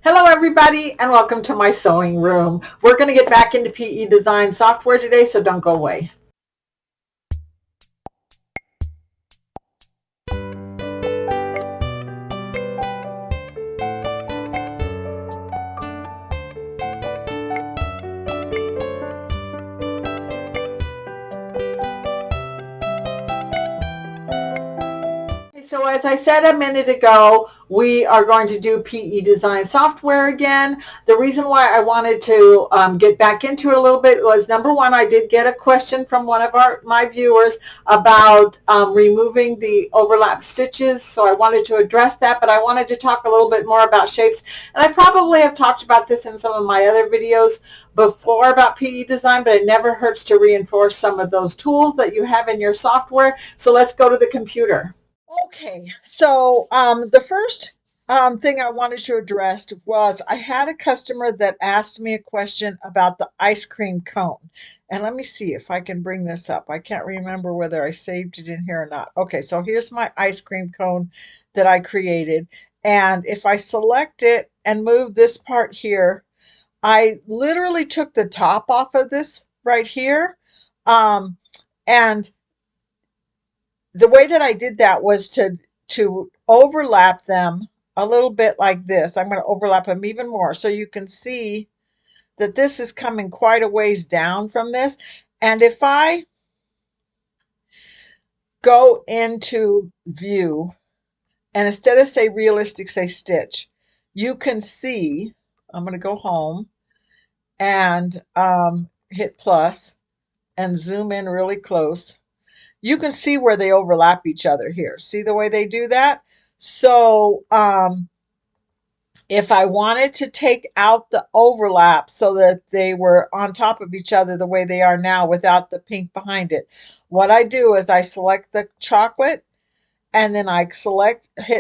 Hello everybody and welcome to my sewing room. We're going to get back into PE design software today, so don't go away. So as I said a minute ago, we are going to do PE design software again. The reason why I wanted to get back into it a little bit was, number one, I did get a question from one of my viewers about removing the overlap stitches. So I wanted to address that, but I wanted to talk a little bit more about shapes. And I probably have talked about this in some of my other videos before about PE design, but it never hurts to reinforce some of those tools that you have in your software. So let's go to the computer. Okay, so the first thing I wanted to address was I had a customer that asked me a question about the ice cream cone. And let me see if I can bring this up. I can't remember whether I saved it in here or not. Okay, so here's my ice cream cone that I created. And if I select it and move this part here, I literally took the top off of this right here. Um, and the way that I did that was to overlap them a little bit like this. I'm going to overlap them even more so you can see that this is coming quite a ways down from this. And if I go into view and instead of say realistic, say stitch, you can see, I'm going to go home and hit plus and zoom in really close. You can see where they overlap each other here. See the way they do that? So if I wanted to take out the overlap so that they were on top of each other the way they are now without the pink behind it, what I do is I select the chocolate and then I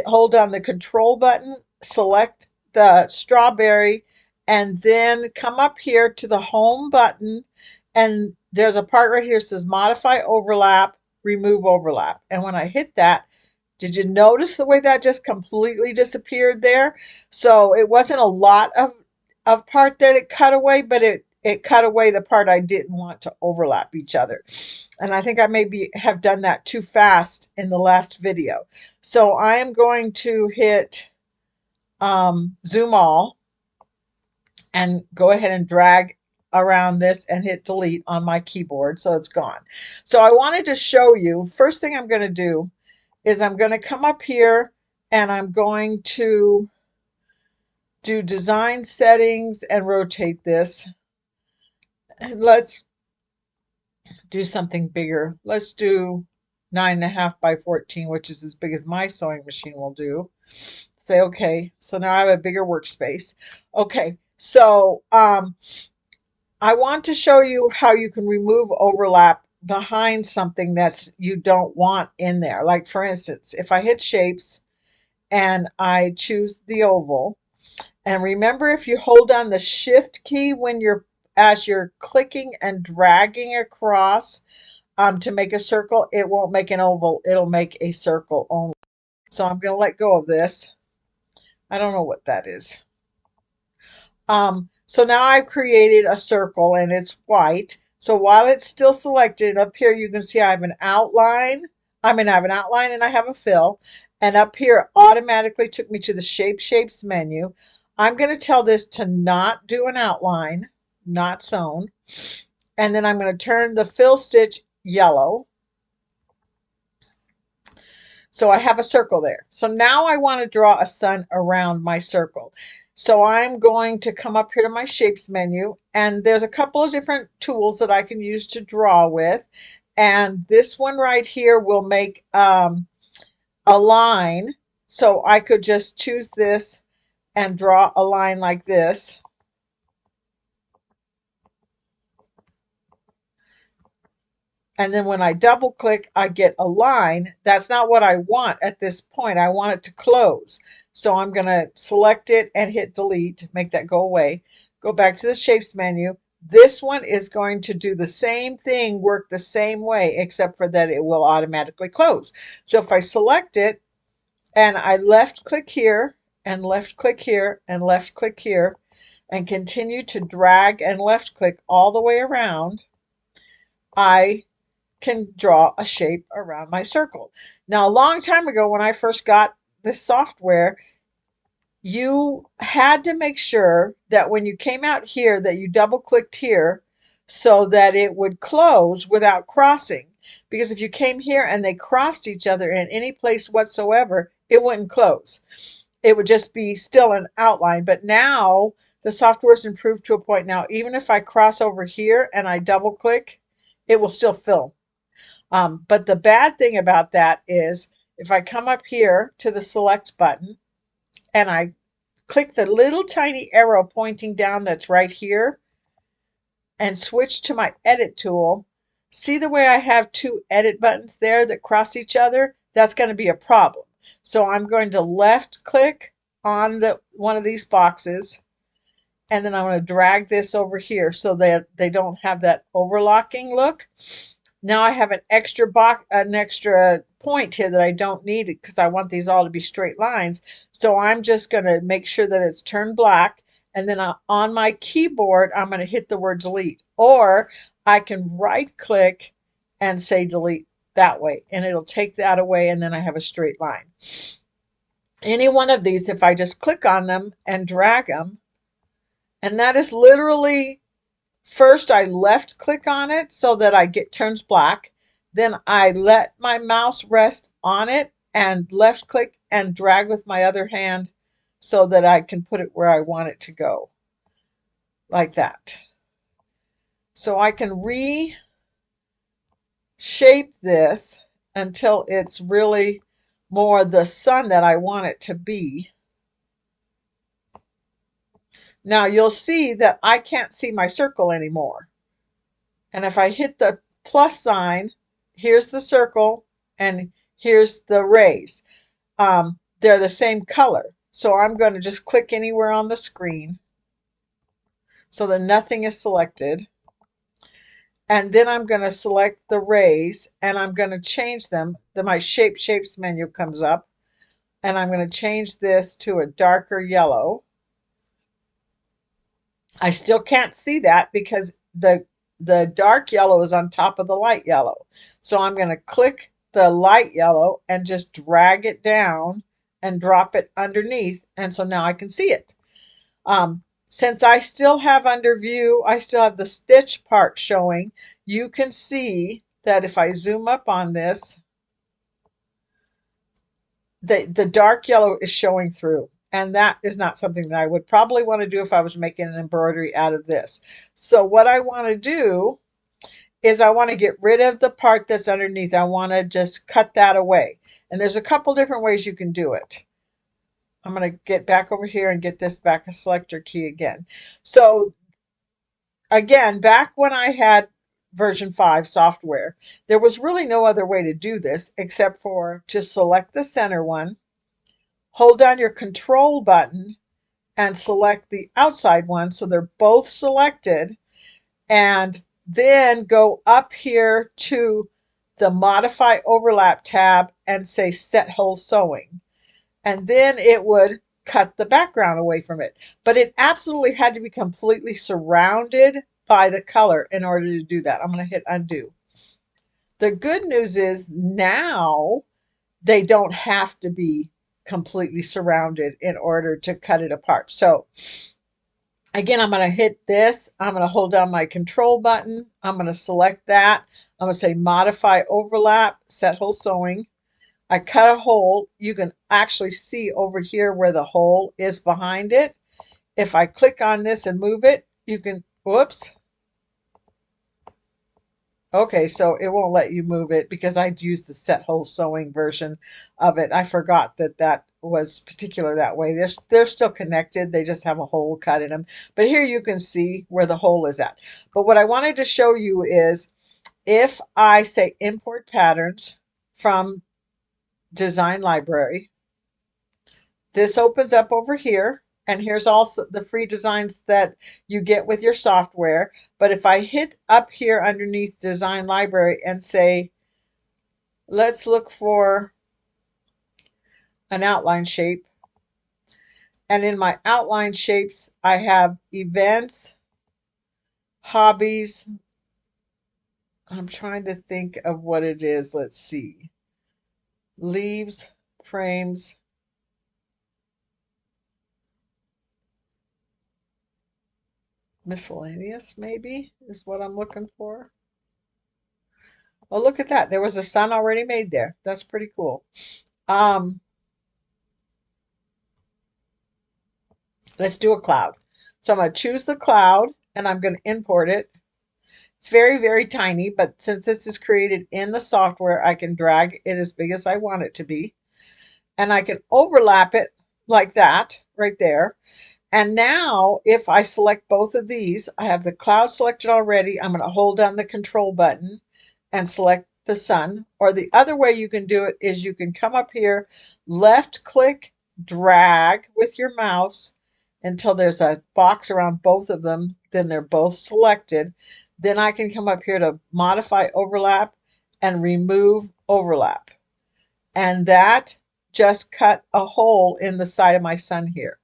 hold down the control button, select the strawberry, and then come up here to the home button. And there's a part right here that says modify overlap, remove overlap. And when I hit that, did you notice the way that just completely disappeared there? So it wasn't a lot of part that it cut away, but it cut away the part I didn't want to overlap each other. And I think I maybe have done that too fast in the last video. So I am going to hit zoom all and go ahead and drag around this and hit delete on my keyboard so it's gone. So I wanted to show you, first thing I'm going to do is I'm going to come up here and I'm going to do design settings and rotate this. And let's do something bigger. Let's do 9.5 by 14, which is as big as my sewing machine will do. Say okay. So now I have a bigger workspace. Okay, so I want to show you how you can remove overlap behind something that's you don't want in there. Like for instance, if I hit shapes and I choose the oval, and remember if you hold down the shift key when as you're clicking and dragging across to make a circle, it won't make an oval, it'll make a circle only. So I'm going to let go of this. I don't know what that is. So now I've created a circle and it's white. So while it's still selected, up here you can see I have an outline. I have an outline and I have a fill. And up here it automatically took me to the shapes menu. I'm going to tell this to not do an outline, not sewn. And then I'm going to turn the fill stitch yellow. So I have a circle there. So now I want to draw a sun around my circle. So I'm going to come up here to my shapes menu, and there's a couple of different tools that I can use to draw with. And this one right here will make a line. So I could just choose this and draw a line like this. And then when I double click, I get a line. That's not what I want at this point. I want it to close. So I'm going to select it and hit delete, make that go away. Go back to the shapes menu. This one is going to do the same thing, work the same way, except for that it will automatically close. So if I select it and I left click here and left click here and left click here and continue to drag and left click all the way around, I can draw a shape around my circle. Now, a long time ago when I first got this software, you had to make sure that when you came out here that you double clicked here so that it would close without crossing. Because if you came here and they crossed each other in any place whatsoever, it wouldn't close. It would just be still an outline. But now the software is improved to a point now, even if I cross over here and I double click, it will still fill. But the bad thing about that is if I come up here to the select button and I click the little tiny arrow pointing down that's right here and switch to my edit tool, see the way I have two edit buttons there that cross each other? That's going to be a problem. So I'm going to left click on one of these boxes, and then I'm going to drag this over here so that they don't have that overlocking look. Now I have an extra point here that I don't need it because I want these all to be straight lines. So I'm just going to make sure that it's turned black. And then on my keyboard, I'm going to hit the word delete. Or I can right click and say delete that way. And it'll take that away. And then I have a straight line. Any one of these, if I just click on them and drag them, and that is literally, first I left click on it so that turns black. Then I let my mouse rest on it and left click and drag with my other hand so that I can put it where I want it to go. Like that. So I can reshape this until it's really more the sun that I want it to be. Now you'll see that I can't see my circle anymore. And if I hit the plus sign, here's the circle and here's the rays. They're the same color. So I'm going to just click anywhere on the screen so that nothing is selected. And then I'm going to select the rays and I'm going to change them. My shapes menu comes up and I'm going to change this to a darker yellow. I still can't see that because the dark yellow is on top of the light yellow. So I'm going to click the light yellow and just drag it down and drop it underneath. And so now I can see it. Since I still have under view, I still have the stitch part showing, you can see that if I zoom up on this, the dark yellow is showing through. And that is not something that I would probably want to do if I was making an embroidery out of this. So what I want to do is I want to get rid of the part that's underneath. I want to just cut that away. And there's a couple different ways you can do it. I'm going to get back over here and get this back a selector key again. So again, back when I had version 5 software, there was really no other way to do this except for to select the center one, hold down your control button and select the outside one so they're both selected, and then go up here to the modify overlap tab and say set hole sewing. And then it would cut the background away from it. But it absolutely had to be completely surrounded by the color in order to do that. I'm going to hit undo. The good news is now they don't have to be completely surrounded in order to cut it apart. So again, I'm going to hit this. I'm going to hold down my control button. I'm going to select that. I'm going to say modify overlap, set hole sewing. I cut a hole. You can actually see over here where the hole is behind it. If I click on this and move it, you can, whoops. Okay, so it won't let you move it because I'd used the set hole sewing version of it. I forgot that was particular that way. They're still connected. They just have a hole cut in them. But here you can see where the hole is at. But what I wanted to show you is if I say import patterns from Design Library, this opens up over here, and here's also the free designs that you get with your software. But if I hit up here underneath Design Library and say, let's look for an outline shape, And in my outline shapes, I have events, hobbies. I'm trying to think of what it is. Let's see. Leaves, frames, miscellaneous, maybe, is what I'm looking for. Oh, look at that. There was a sun already made there. That's pretty cool. Um, let's do a cloud. So I'm going to choose the cloud and I'm going to import it. It's very, very tiny, but since this is created in the software, I can drag it as big as I want it to be. And I can overlap it like that right there. And now if I select both of these, I have the cloud selected already. I'm going to hold down the control button and select the sun. Or the other way you can do it is you can come up here, left click, drag with your mouse until there's a box around both of them. Then they're both selected. Then I can come up here to modify overlap and remove overlap. And that just cut a hole in the side of my sun here.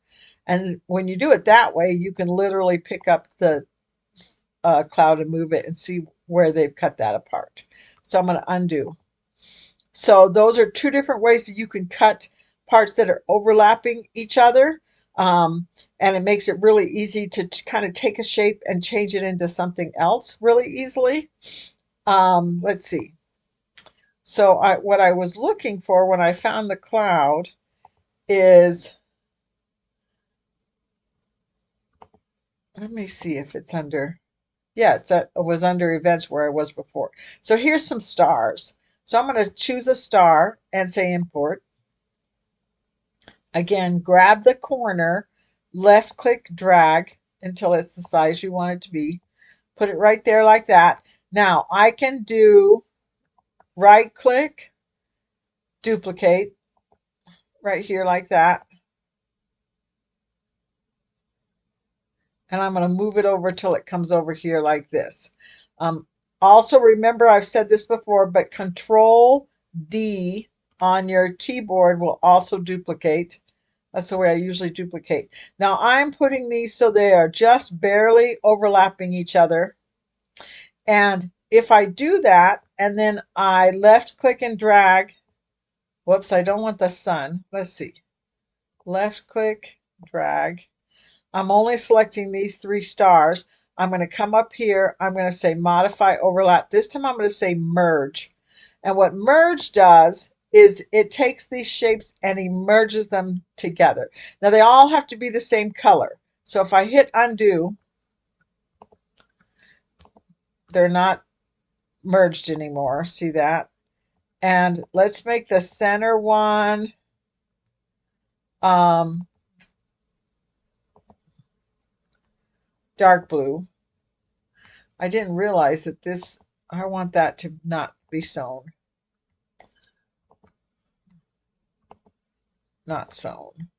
And when you do it that way, you can literally pick up the cloud and move it and see where they've cut that apart. So I'm going to undo. So those are two different ways that you can cut parts that are overlapping each other. And it makes it really easy to kind of take a shape and change it into something else really easily. Let's see. So what I was looking for when I found the cloud is, let me see if it's under, yeah, it was under events where I was before. So here's some stars. So I'm going to choose a star and say import. Again, grab the corner, left click, drag until it's the size you want it to be. Put it right there like that. Now I can do right click, duplicate right here like that. And I'm going to move it over till it comes over here like this. Also remember, I've said this before, but Control D on your keyboard will also duplicate. That's the way I usually duplicate. Now I'm putting these so they are just barely overlapping each other. And if I do that and then I left click and drag, whoops, I don't want the sun. Let's see. Left click, drag. I'm only selecting these three stars. I'm going to come up here. I'm going to say modify overlap. This time I'm going to say merge. And what merge does is it takes these shapes and he merges them together. Now they all have to be the same color. So if I hit undo, they're not merged anymore. See that? And let's make the center one dark blue. I didn't realize that this, I want that to not be sewn. Not sewn.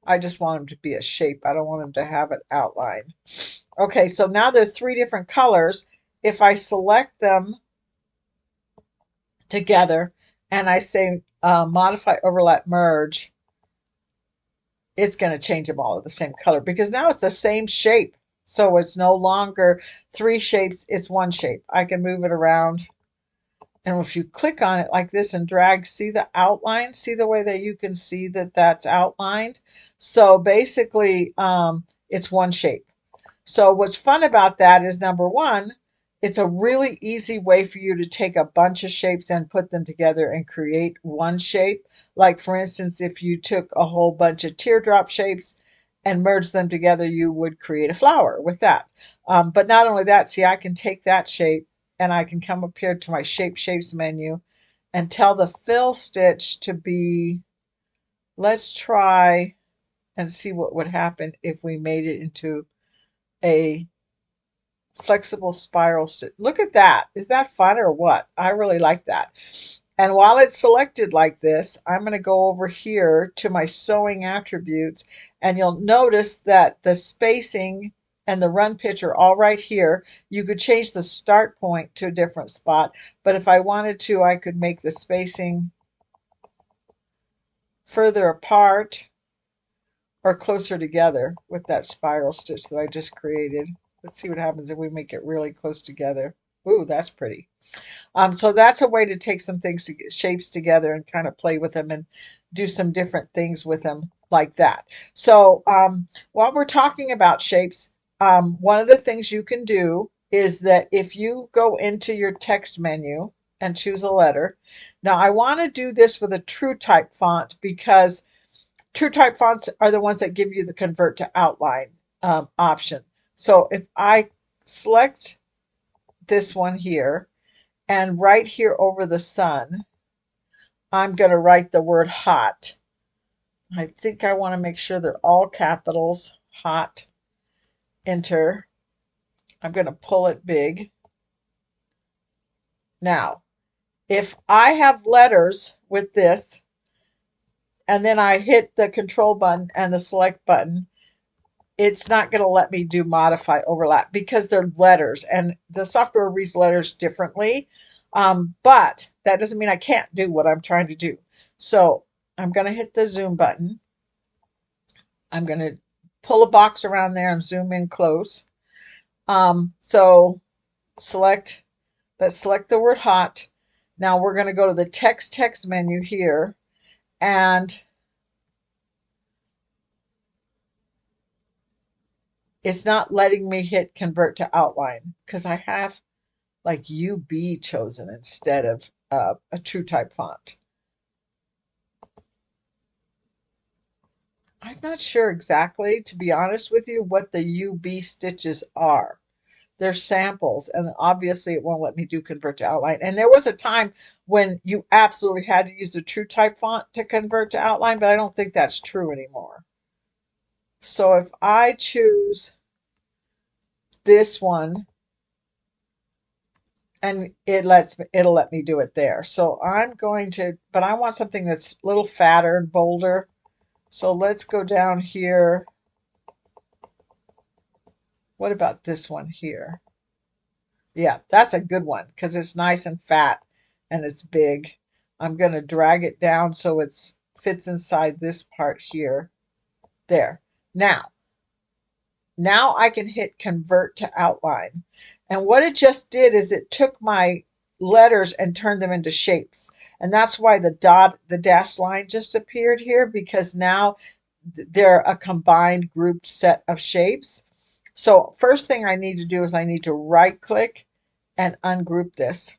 I just want them to be a shape. I don't want them to have it outlined. Okay, so now there are three different colors. If I select them together and I say modify overlap merge, it's going to change them all to the same color because now it's the same shape. So it's no longer three shapes, it's one shape. I can move it around. And if you click on it like this and drag, see the outline? See the way that you can see that that's outlined? So basically, it's one shape. So what's fun about that is, number one, it's a really easy way for you to take a bunch of shapes and put them together and create one shape. Like for instance, if you took a whole bunch of teardrop shapes and merged them together, you would create a flower with that. But not only that, see, I can take that shape and I can come up here to my shapes menu and tell the fill stitch to be, let's try and see what would happen if we made it into a flexible spiral stitch. Look at that. Is that fun or what? I really like that. And while it's selected like this, I'm going to go over here to my sewing attributes, and you'll notice that the spacing and the run pitch are all right here. You could change the start point to a different spot, but if I wanted to, I could make the spacing further apart, or closer together with that spiral stitch that I just created. Let's see what happens if we make it really close together. Ooh, that's pretty. So that's a way to take some things, to get shapes together and kind of play with them and do some different things with them like that. So while we're talking about shapes, one of the things you can do is that if you go into your text menu and choose a letter, now I want to do this with a TrueType font because TrueType fonts are the ones that give you the convert to outline option. So if I select this one here, and right here over the sun, I'm going to write the word hot. I think I want to make sure they're all capitals. Hot. Enter. I'm going to pull it big. Now, if I have letters with this, and then I hit the control button and the select button, it's not going to let me do modify overlap because they're letters and the software reads letters differently. But that doesn't mean I can't do what I'm trying to do. So I'm going to hit the zoom button. I'm going to pull a box around there and zoom in close. So let's select the word hot. Now we're going to go to the text menu here, and it's not letting me hit convert to outline because I have like UB chosen instead of a TrueType font. I'm not sure exactly, to be honest with you, what the UB stitches are. They're samples, and obviously it won't let me do convert to outline. And there was a time when you absolutely had to use a TrueType font to convert to outline, but I don't think that's true anymore. So if I choose this one, and it'll let me do it there. So I'm going to, but I want something that's a little fatter and bolder. So let's go down here. What about this one here? Yeah, that's a good one because it's nice and fat and it's big. I'm going to drag it down so it fits inside this part here. There. Now I can hit convert to outline. And what it just did is it took my letters and turned them into shapes. And that's why the dashed line just appeared here, because now they're a combined grouped set of shapes. So first thing I need to do is I need to right click and ungroup this.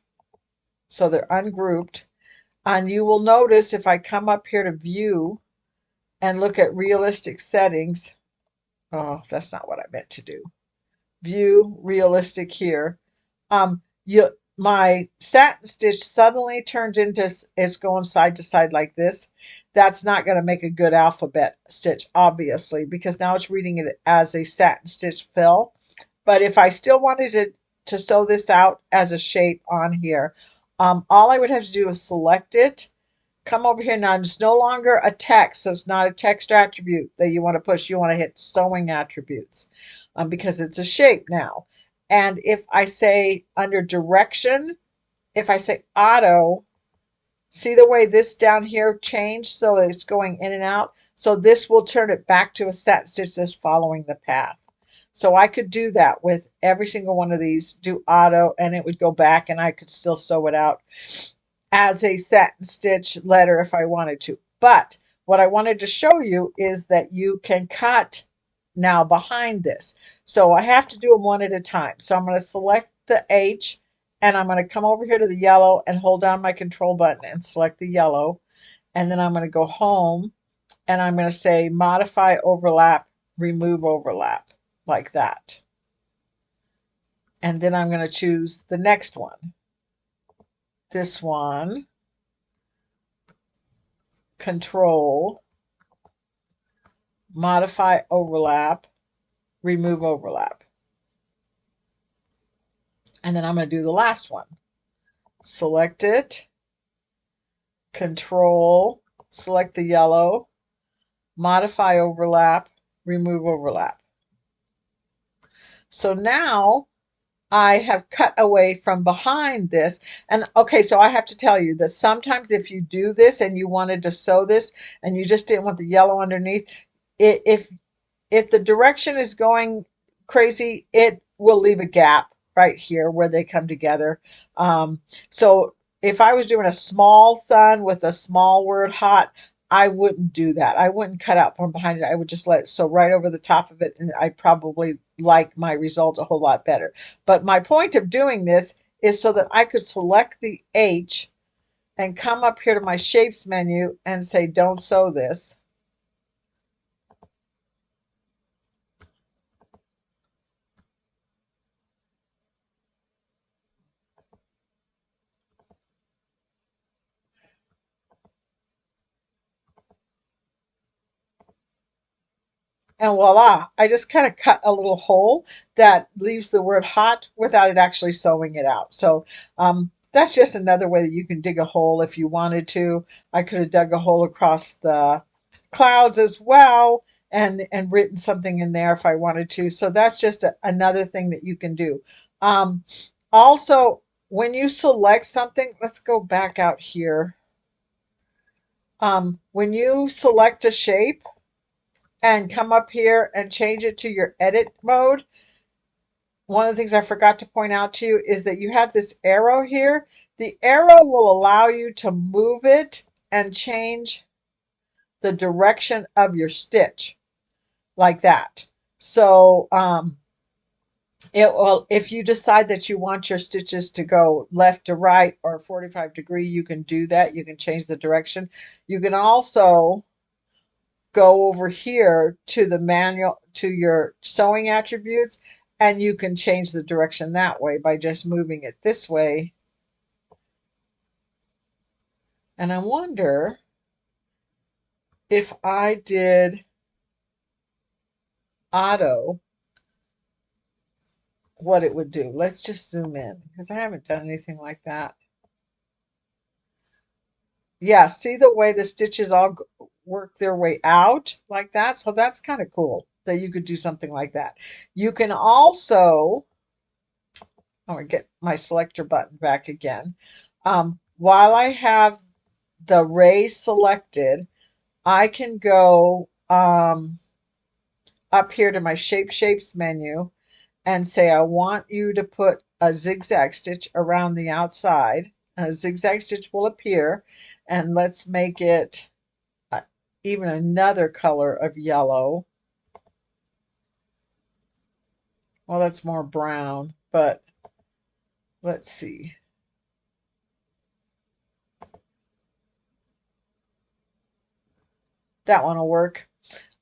So they're ungrouped. And you will notice if I come up here to view and look at realistic settings, oh, that's not what I meant to do. View realistic here. My satin stitch suddenly turned into, it's going side to side like this. That's not going to make a good alphabet stitch, obviously, because now it's reading it as a satin stitch fill. But if I still wanted to sew this out as a shape on here, all I would have to do is select it, come over here. Now it's no longer a text, so it's not a text attribute that you want to push. You want to hit sewing attributes because it's a shape now. And if I say under direction, if I say auto, see the way this down here changed, so it's going in and out. So this will turn it back to a satin stitch that's following the path. So I could do that with every single one of these, do auto, and it would go back and I could still sew it out as a satin stitch letter if I wanted to. But what I wanted to show you is that you can cut now behind this. So I have to do them one at a time. So I'm going to select the H, and I'm going to come over here to the yellow and hold down my control button and select the yellow. And then I'm going to go home and I'm going to say modify overlap, remove overlap, like that. And then I'm going to choose the next one. This one, control, modify overlap, remove overlap. And then I'm going to do the last one. Select it, control, select the yellow, modify overlap, remove overlap. So now I have cut away from behind this. And okay, so I have to tell you that sometimes if you do this and you wanted to sew this and you just didn't want the yellow underneath, if the direction is going crazy, it will leave a gap right here where they come together. So if I was doing a small sun with a small word hot, I wouldn't do that. I wouldn't cut out from behind it. I would just let it sew right over the top of it, and I probably like my result a whole lot better. But my point of doing this is so that I could select the H and come up here to my shapes menu and say, don't sew this. And voila, I just kind of cut a little hole that leaves the word hot without it actually sewing it out. So that's just another way that you can dig a hole if you wanted to. I could have dug a hole across the clouds as well and written something in there if I wanted to. So that's just another thing that you can do. Um, Also, when you select something, let's go back out here. When you select a shape, and come up here and change it to your edit mode, one of the things I forgot to point out to you is that you have this arrow here. The arrow will allow you to move it and change the direction of your stitch like that. So it will, if you decide that you want your stitches to go left to right or 45-degree, you can do that. You can change the direction. You can also go over here to the manual, to your sewing attributes, and you can change the direction that way by just moving it this way. And I wonder if I did auto, what it would do. Let's just zoom in because I haven't done anything like that. Yeah, see the way the stitches all work their way out like that? So that's kind of cool that you could do something like that. You can also, I'm going to get my selector button back again. While I have the ray selected, I can go up here to my shapes menu and say I want you to put a zigzag stitch around the outside. A zigzag stitch will appear, and let's make it uh, even another color of yellow. Well, that's more brown, but let's see. That one will work.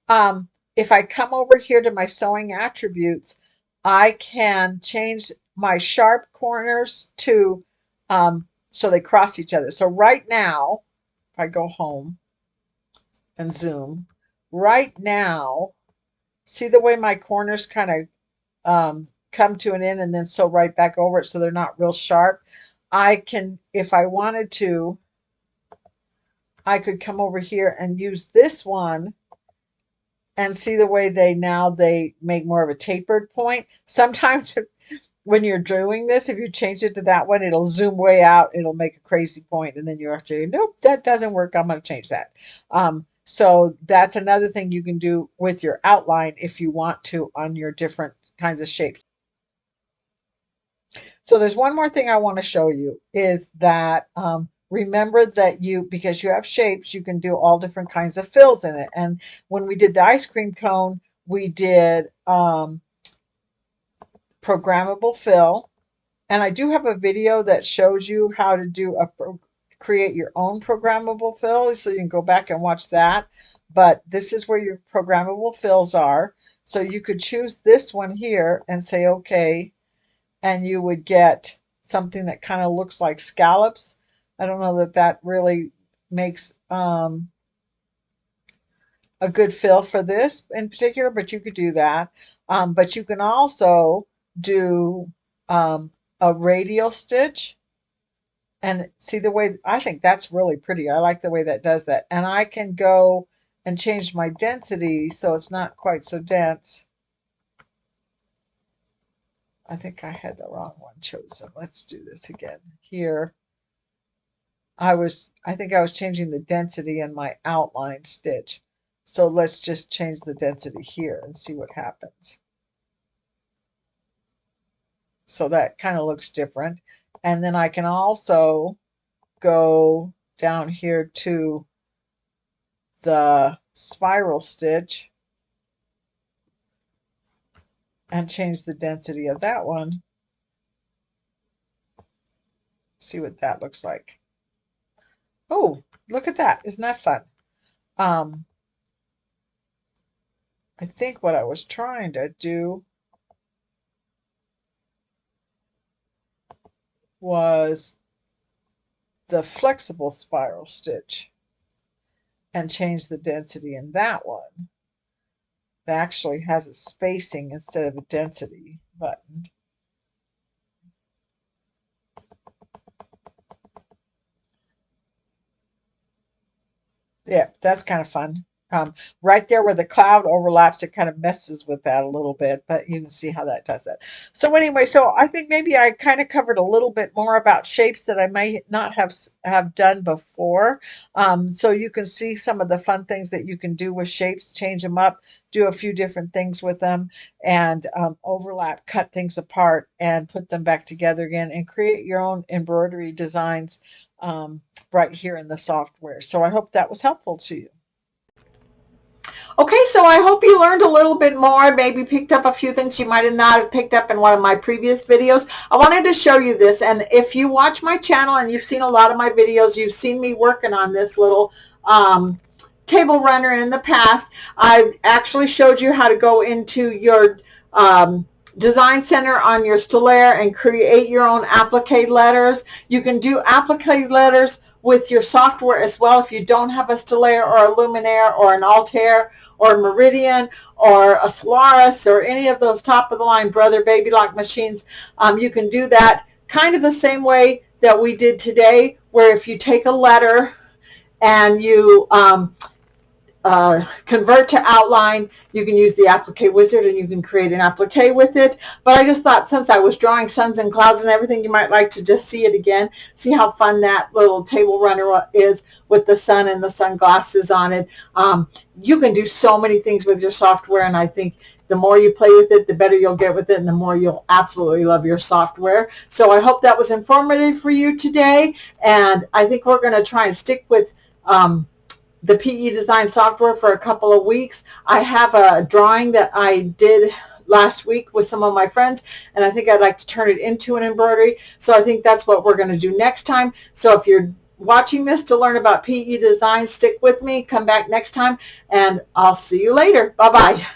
If I come over here to my sewing attributes, I can change my sharp corners to so they cross each other. So right now, if I go home and zoom, right now, see the way my corners kind of come to an end and then sew right back over it so they're not real sharp. I can, if I wanted to, I could come over here and use this one and see the way they make more of a tapered point. Sometimes when you're doing this, if you change it to that one, it'll zoom way out. It'll make a crazy point, and then you have to, nope, that doesn't work. I'm going to change that. So that's another thing you can do with your outline if you want to on your different kinds of shapes. So there's one more thing I want to show you is that remember that because you have shapes, you can do all different kinds of fills in it. And when we did the ice cream cone, we did programmable fill. And I do have a video that shows you how to do create your own programmable fill. So you can go back and watch that. But this is where your programmable fills are. So you could choose this one here and say, okay, and you would get something that kind of looks like scallops. I don't know that that really makes a good fill for this in particular, but you could do that. But you can also do a radial stitch and see the way, I think that's really pretty. I like the way that does that. And I can go and change my density so it's not quite so dense. I think I had the wrong one chosen. Let's do this again. Here, I think I was changing the density in my outline stitch. So let's just change the density here and see what happens. So that kind of looks different. And then I can also go down here to the spiral stitch and change the density of that one. See what that looks like. Oh, look at that. Isn't that fun? I think what I was trying to do was the flexible spiral stitch and change the density in that one. It actually has a spacing instead of a density button. Yeah, that's kind of fun. Right there where the cloud overlaps, it kind of messes with that a little bit, but you can see how that does it. So anyway, so I think maybe I kind of covered a little bit more about shapes that I might not have done before. So you can see some of the fun things that you can do with shapes, change them up, do a few different things with them, and overlap, cut things apart, and put them back together again, and create your own embroidery designs right here in the software. So I hope that was helpful to you. Okay, so I hope you learned a little bit more, maybe picked up a few things you might have not have picked up in one of my previous videos. I wanted to show you this, and if you watch my channel and you've seen a lot of my videos, you've seen me working on this little table runner in the past. I actually showed you how to go into your design center on your Stellaire and create your own applique letters. You can do applique letters with your software as well. If you don't have a Stellaire or a Luminaire or an Altair or a Meridian or a Solaris or any of those top of the line Brother Baby Lock machines, you can do that kind of the same way that we did today, where if you take a letter and you convert to outline, you can use the applique wizard and you can create an applique with it. But I just thought, since I was drawing suns and clouds and everything, you might like to just see it again, see how fun that little table runner is with the sun and the sunglasses on it. You can do so many things with your software, and I think the more you play with it, the better you'll get with it, and the more you'll absolutely love your software. So I hope that was informative for you today, and I think we're going to try and stick with the PE Design software for a couple of weeks. I have a drawing that I did last week with some of my friends, and I think I'd like to turn it into an embroidery. So I think that's what we're going to do next time. So if you're watching this to learn about PE Design, stick with me, come back next time, and I'll see you later. Bye-bye.